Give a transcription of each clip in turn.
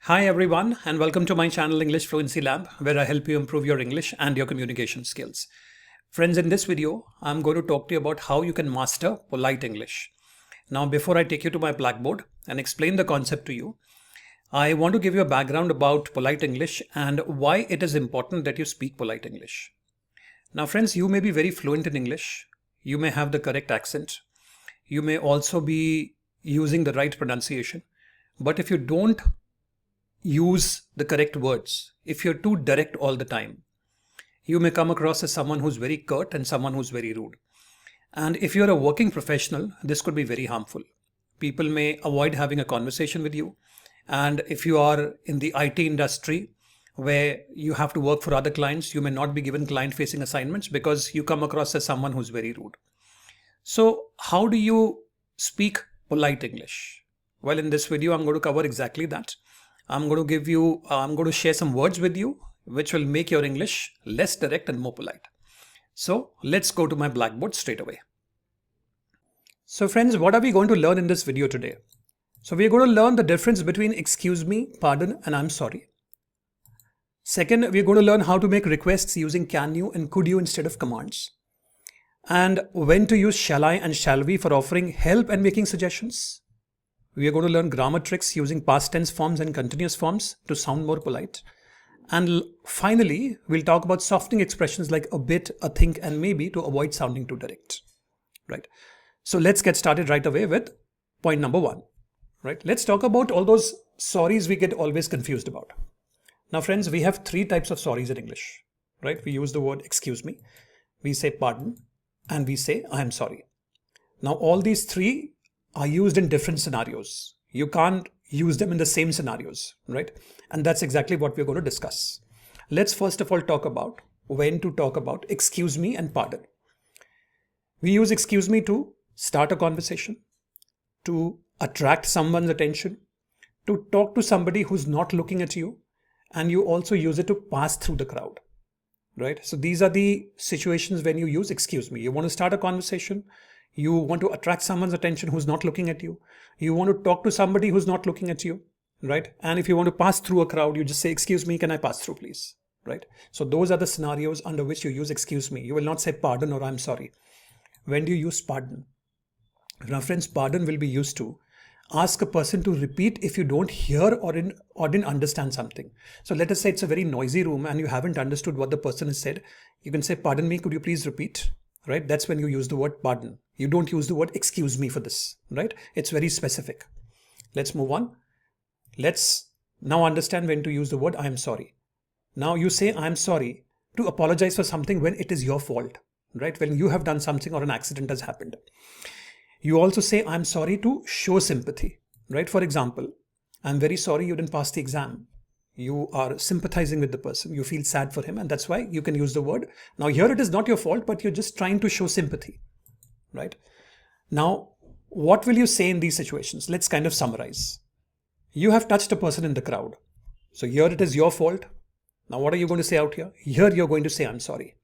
Hi everyone, and welcome to my channel English Fluency Lab, where I help you improve your English and your communication skills. Friends, in this video, I'm going to talk to you about how you can master polite English. Now, before I take you to my blackboard and explain the concept to you, I want to give you a background about polite English and why it is important that you speak polite English. Now, friends, you may be very fluent in English. You may have the correct accent. You may also be using the right pronunciation. But if you don't use the correct words, if you're too direct all the time, you may come across as someone who's very curt and someone who's very rude. And if you're a working professional, this could be very harmful. People may avoid having a conversation with you. And if you are in the IT industry where you have to work for other clients, you may not be given client facing assignments because you come across as someone who's very rude. So how do you speak polite English? Well, in this video, I'm going to cover exactly that. I'm going to share some words with you, which will make your English less direct and more polite. So let's go to my blackboard straight away. So friends, what are we going to learn in this video today? So we're going to learn the difference between excuse me, pardon, and I'm sorry. Second, we're going to learn how to make requests using can you and could you instead of commands. And when to use shall I and shall we for offering help and making suggestions. We are going to learn grammar tricks using past tense forms and continuous forms to sound more polite. And finally, we'll talk about softening expressions like a bit, a think, and maybe to avoid sounding too direct. Right. So let's get started right away with point number one. Right. Let's talk about all those sorries we get always confused about. Now, friends, we have three types of sorries in English. Right. We use the word excuse me, we say pardon, and we say I am sorry. Now, all these three are used in different scenarios. You can't use them in the same scenarios, right? And that's exactly what we're going to discuss. Let's first of all talk about when to talk about excuse me and pardon. We use excuse me to start a conversation, to attract someone's attention, to talk to somebody who's not looking at you, and you also use it to pass through the crowd, right? So these are the situations when you use excuse me. You want to start a conversation. You want to attract someone's attention who's not looking at you. You want to talk to somebody who's not looking at you, right? And if you want to pass through a crowd, you just say, excuse me, can I pass through, please? Right? So those are the scenarios under which you use excuse me. You will not say pardon or I'm sorry. When do you use pardon? Now, friends, pardon will be used to ask a person to repeat if you don't hear or didn't understand something. So let us say it's a very noisy room and you haven't understood what the person has said. You can say, pardon me, could you please repeat? Right? That's when you use the word pardon. You don't use the word excuse me for this, right? It's very specific. Let's move on. Let's now understand when to use the word I am sorry. Now you say I am sorry to apologize for something when it is your fault, right? When you have done something or an accident has happened. You also say I am sorry to show sympathy, right? For example, I'm very sorry you didn't pass the exam. You are sympathizing with the person. You feel sad for him, and that's why you can use the word. Now here it is not your fault, but you're just trying to show sympathy, right? Now, what will you say in these situations? Let's kind of summarize. You have touched a person in the crowd. So here it is your fault. Now what are you going to say out here? Here you're going to say I'm sorry.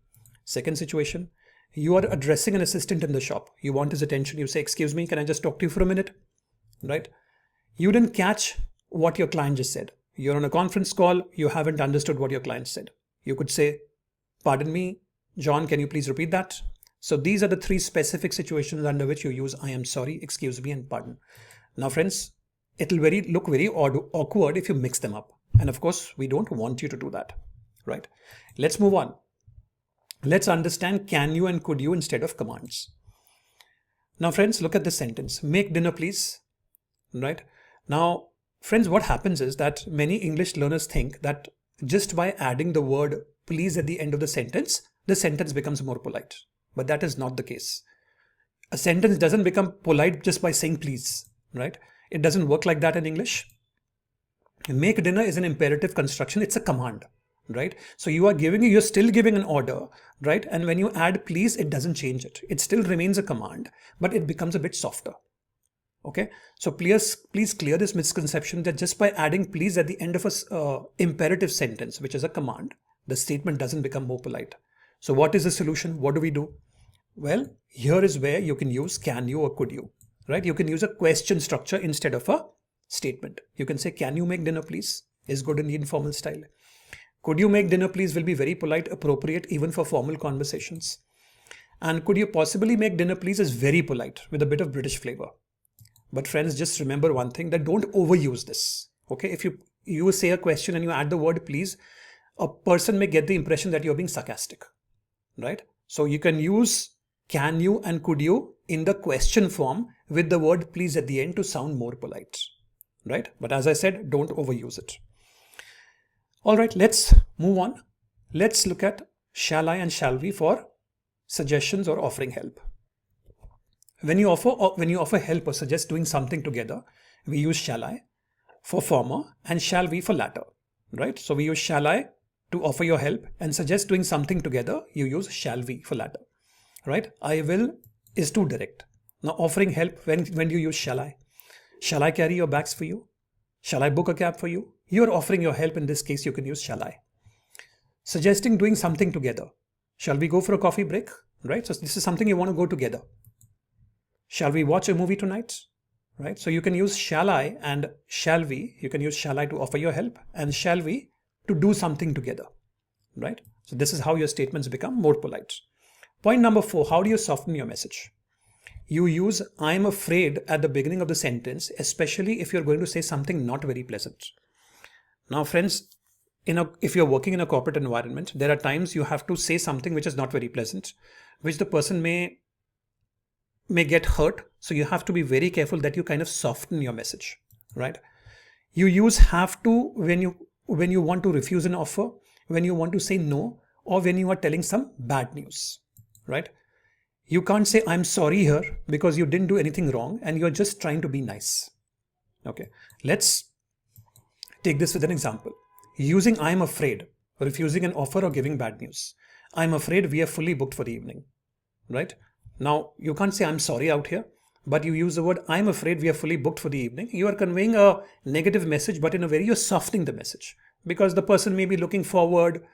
Second situation, you are addressing an assistant in the shop. You want his attention. You say, excuse me, can I just talk to you for a minute? Right? You didn't catch what your client just said. You're on a conference call, you haven't understood what your client said. You could say, pardon me, John, can you please repeat that? So these are the three specific situations under which you use I am sorry, excuse me, and pardon. Now, friends, it'll look very awkward if you mix them up. And of course, we don't want you to do that, right? Let's move on. Let's understand can you and could you instead of commands. Now, friends, look at this sentence. Make dinner, please. Right? Now, friends, what happens is that many English learners think that just by adding the word please at the end of the sentence becomes more polite. But that is not the case. A sentence doesn't become polite just by saying please, right? It doesn't work like that in English. Make dinner is an imperative construction. It's a command, right? So you're still giving an order, right? And when you add please, it doesn't change it. It still remains a command, but it becomes a bit softer. Okay, so please clear this misconception that just by adding please at the end of a imperative sentence, which is a command, the statement doesn't become more polite. So what is the solution? What do we do? Well, here is where you can use can you or could you, right? You can use a question structure instead of a statement. You can say, can you make dinner, please? is good in the informal style. Could you make dinner please will be very polite, appropriate even for formal conversations. And could you possibly make dinner please is very polite with a bit of British flavor. But friends, just remember one thing, that don't overuse this. Okay, if you say a question and you add the word please, a person may get the impression that you're being sarcastic, right? So you can use can you and could you in the question form with the word please at the end to sound more polite, right? But as I said, don't overuse it. All right, let's move on. Let's look at shall I and shall we for suggestions or offering help. When you offer help or suggest doing something together, we use shall I for former and shall we for latter, right? So we use shall I to offer your help and suggest doing something together. You use shall we for latter, right? I will is too direct. Now offering help, when do you use shall I? Shall I carry your bags for you? Shall I book a cab for you? You're offering your help. In this case, you can use shall I. Suggesting doing something together. Shall we go for a coffee break? Right? So this is something you want to go together. Shall we watch a movie tonight? Right? So you can use shall I and shall we. You can use shall I to offer your help and shall we to do something together. Right? So this is how your statements become more polite. Point number 4, how do you soften your message? You use I'm afraid at the beginning of the sentence, especially if you're going to say something not very pleasant. Now, friends, if you're working in a corporate environment, there are times you have to say something which is not very pleasant, which the person may get hurt. So you have to be very careful that you kind of soften your message, right? You use have to when you want to refuse an offer, when you want to say no, or when you are telling some bad news, right? You can't say I'm sorry here because you didn't do anything wrong and you're just trying to be nice. Okay, let's take this with an example. Using I'm afraid, refusing an offer or giving bad news. I'm afraid we are fully booked for the evening, right? Now, you can't say I'm sorry out here, but you use the word I'm afraid we are fully booked for the evening. You are conveying a negative message, but in a way you're softening the message because the person may be looking forward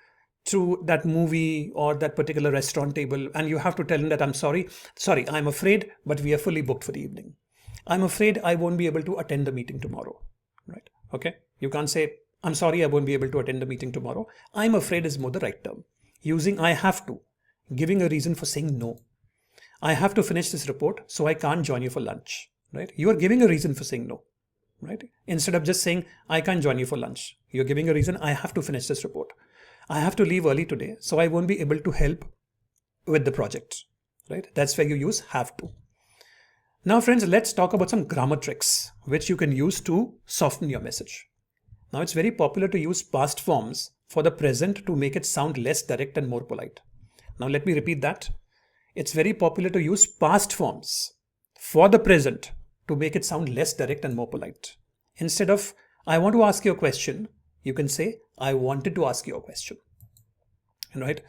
to that movie or that particular restaurant table and you have to tell him that I'm sorry, I'm afraid, but we are fully booked for the evening. I'm afraid I won't be able to attend the meeting tomorrow, right? Okay, you can't say I'm sorry I won't be able to attend the meeting tomorrow. I'm afraid is more the right term. Using I have to, giving a reason for saying no. I have to finish this report, so I can't join you for lunch, right? You are giving a reason for saying no, right? Instead of just saying I can't join you for lunch, you're giving a reason. I have to finish this report. I have to leave early today, so I won't be able to help with the project, right? That's where you use have to. Now, friends, let's talk about some grammar tricks which you can use to soften your message. Now, it's very popular to use past forms for the present to make it sound less direct and more polite. Now, let me repeat that. It's very popular to use past forms for the present to make it sound less direct and more polite. Instead of I want to ask you a question, you can say I wanted to ask you a question, right?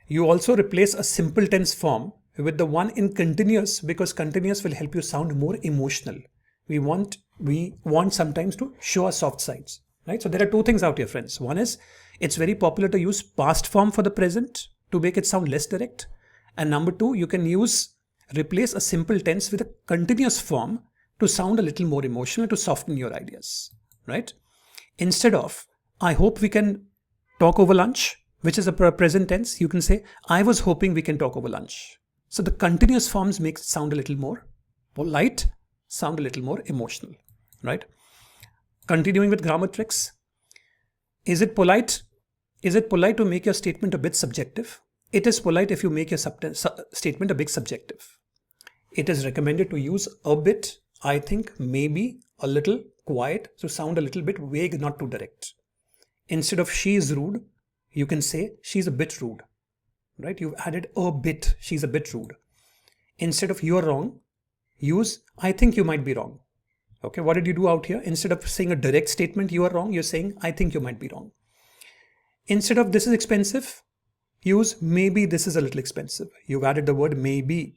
You also replace a simple tense form with the one in continuous because continuous will help you sound more emotional. We want sometimes to show our soft sides, right? So there are two things out here, friends. One is it's very popular to use past form for the present to make it sound less direct. And number 2, you can replace a simple tense with a continuous form to sound a little more emotional, to soften your ideas, right? Instead of I hope we can talk over lunch, which is a present tense, you can say I was hoping we can talk over lunch. So the continuous forms make it sound a little more polite, sound a little more emotional, right? Continuing with grammar tricks. Is it polite? Is it polite to make your statement a bit subjective? It is polite if you make your statement a bit subjective. It is recommended to use a bit, I think, maybe, a little, quiet, to sound a little bit vague, not too direct. Instead of she is rude, you can say she's a bit rude, right? You've added a bit, she's a bit rude. Instead of you're wrong, use I think you might be wrong. Okay, what did you do out here? Instead of saying a direct statement, you are wrong, you're saying I think you might be wrong. Instead of this is expensive, use maybe this is a little expensive. You've added the word maybe.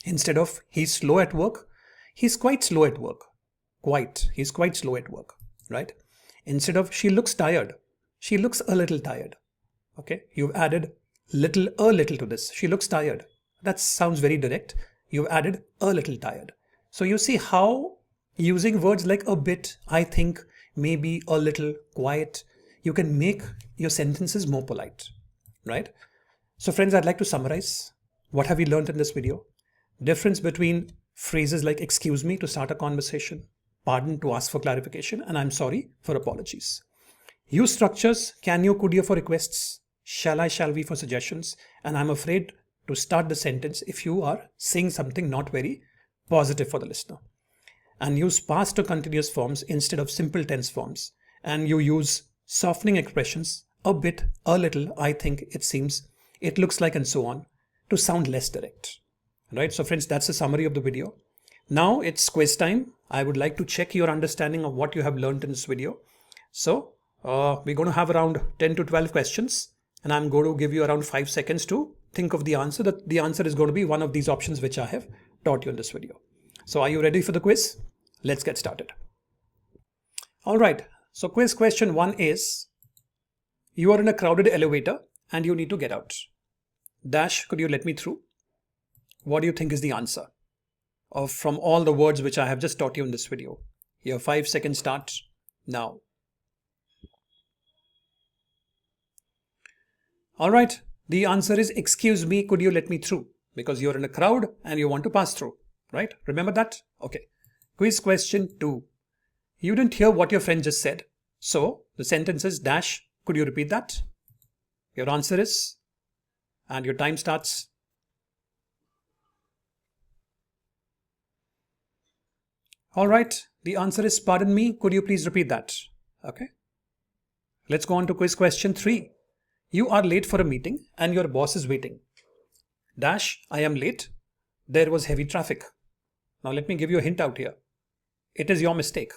Instead of he's slow at work, he's quite slow at work. He's quite slow at work, right? Instead of she looks tired, she looks a little tired. Okay, you've added a little to this. She looks tired. That sounds very direct. You've added a little tired. So you see how using words like a bit, I think, maybe a little quiet. You can make your sentences more polite, right? So friends, I'd like to summarize. What have we learned in this video? Difference between phrases like excuse me to start a conversation, pardon to ask for clarification, and I'm sorry for apologies. Use structures can you, could you for requests, shall I, shall we for suggestions, and I'm afraid to start the sentence if you are saying something not very positive for the listener. And use past or continuous forms instead of simple tense forms. And you use softening expressions a bit, a little, I think, it seems, it looks like, and so on, to sound less direct. Right? So friends, that's the summary of the video. Now it's quiz time. I would like to check your understanding of what you have learned in this video. So we're going to have around 10 to 12 questions, and I'm going to give you around 5 seconds to think of the answer. The answer is going to be one of these options which I have taught you in this video. So are you ready for the quiz? Let's get started. All right. So quiz question 1 is, you are in a crowded elevator and you need to get out. Dash, could you let me through? What do you think is the answer from all the words which I have just taught you in this video? Your 5 seconds start now. All right. The answer is, excuse me, could you let me through? Because you're in a crowd and you want to pass through, right? Remember that? Okay. Quiz question 2. You didn't hear what your friend just said. So the sentence is dash, could you repeat that? Your answer is, and your time starts. All right. The answer is, pardon me, could you please repeat that? Okay. Let's go on to quiz question 3. You are late for a meeting and your boss is waiting. Dash, I am late. There was heavy traffic. Now let me give you a hint out here. It is your mistake.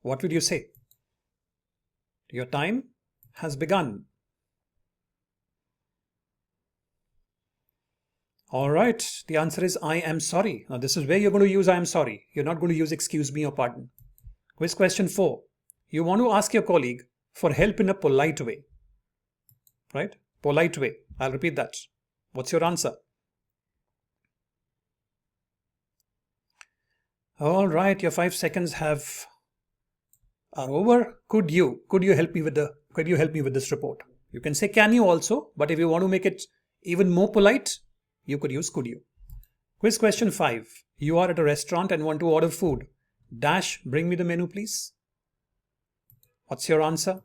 What would you say? Your time has begun. All right. The answer is, I am sorry. Now this is where you're going to use I am sorry. You're not going to use excuse me or pardon. Quiz question 4. You want to ask your colleague for help in a polite way. Right? Polite way. I'll repeat that. What's your answer? All right. Your 5 seconds are over. Could you help me with this report? You can say can you also, but if you want to make it even more polite, you could use could you. Quiz question 5. You are at a restaurant and want to order food. Dash, bring me the menu, please. What's your answer?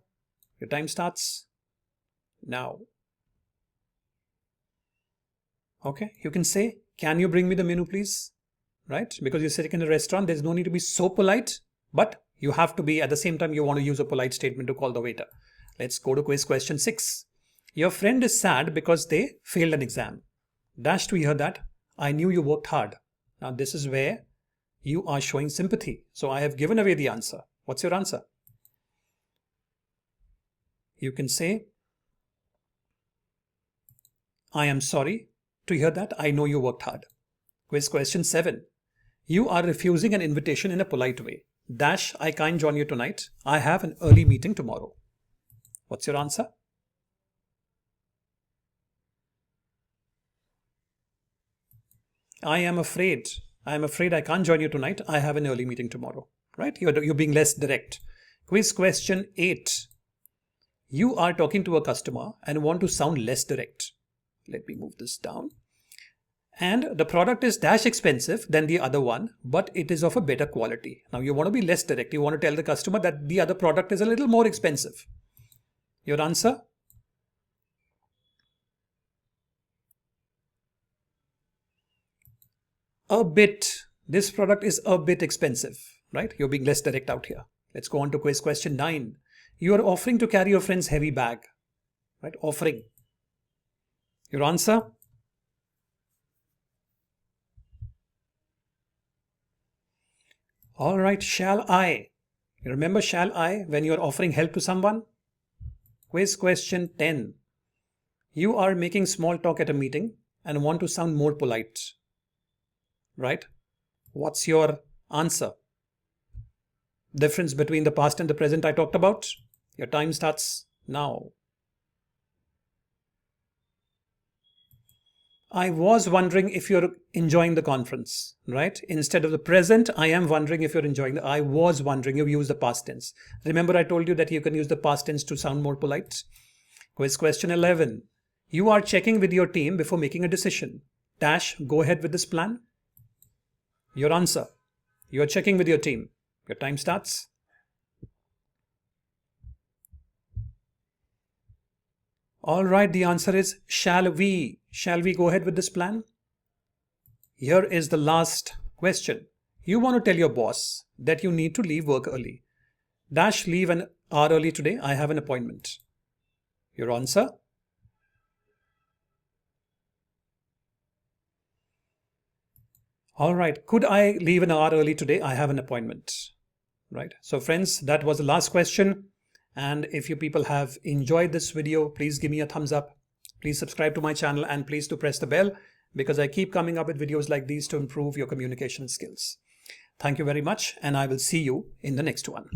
Your time starts now. Okay, you can say, can you bring me the menu, please? Right? Because you're sitting in a restaurant, there's no need to be so polite, but you have to be, at the same time, you want to use a polite statement to call the waiter. Let's go to quiz question 6. Your friend is sad because they failed an exam. Dash, to hear that, I knew you worked hard. Now this is where you are showing sympathy. So I have given away the answer. What's your answer? You can say, I am sorry to hear that. I know you worked hard. Quiz question 7. You are refusing an invitation in a polite way. Dash, I can't join you tonight. I have an early meeting tomorrow. What's your answer? I am afraid I can't join you tonight. I have an early meeting tomorrow. Right? You're being less direct. Quiz question 8. You are talking to a customer and want to sound less direct. Let me move this down. And the product is dash expensive than the other one, but it is of a better quality. Now you want to be less direct. You want to tell the customer that the other product is a little more expensive. Your answer? A bit. This product is a bit expensive, right? You're being less direct out here. Let's go on to quiz question 9. You are offering to carry your friend's heavy bag, right? Offering. Your answer? All right, shall I? You remember shall I when you're offering help to someone? Quiz question 10. You are making small talk at a meeting and want to sound more polite. Right? What's your answer? Difference between the past and the present I talked about? Your time starts now. I was wondering if you're enjoying the conference, right? Instead of the present, I am wondering if you're enjoying I was wondering, you use the past tense. Remember I told you that you can use the past tense to sound more polite? Quiz question 11. You are checking with your team before making a decision. Dash, go ahead with this plan. Your answer. You are checking with your team. Your time starts. All right, the answer is shall we? Shall we go ahead with this plan? Here is the last question. You want to tell your boss that you need to leave work early. Dash, leave an hour early today. I have an appointment. Your answer? All right, could I leave an hour early today? I have an appointment. Right. So friends, that was the last question. And if you people have enjoyed this video, please give me a thumbs up. Please subscribe to my channel and please do press the bell because I keep coming up with videos like these to improve your communication skills. Thank you very much and I will see you in the next one.